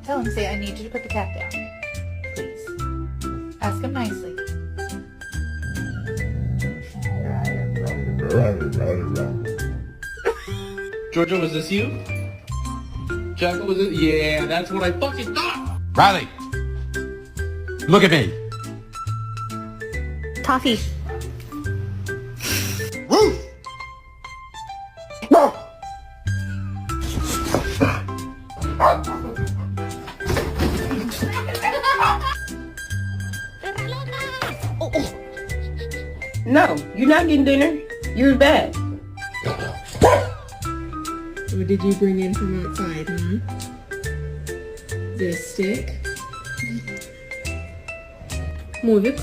Tell him, say, I need you to put the cat down. Please. Ask him nicely. Georgia, was this you? Jacko, was it? Yeah, that's what I fucking thought! Riley! Look at me! Toffee. Woo! No, you're not getting dinner. You're in bed. What did you bring in from outside, huh? This stick? Move it.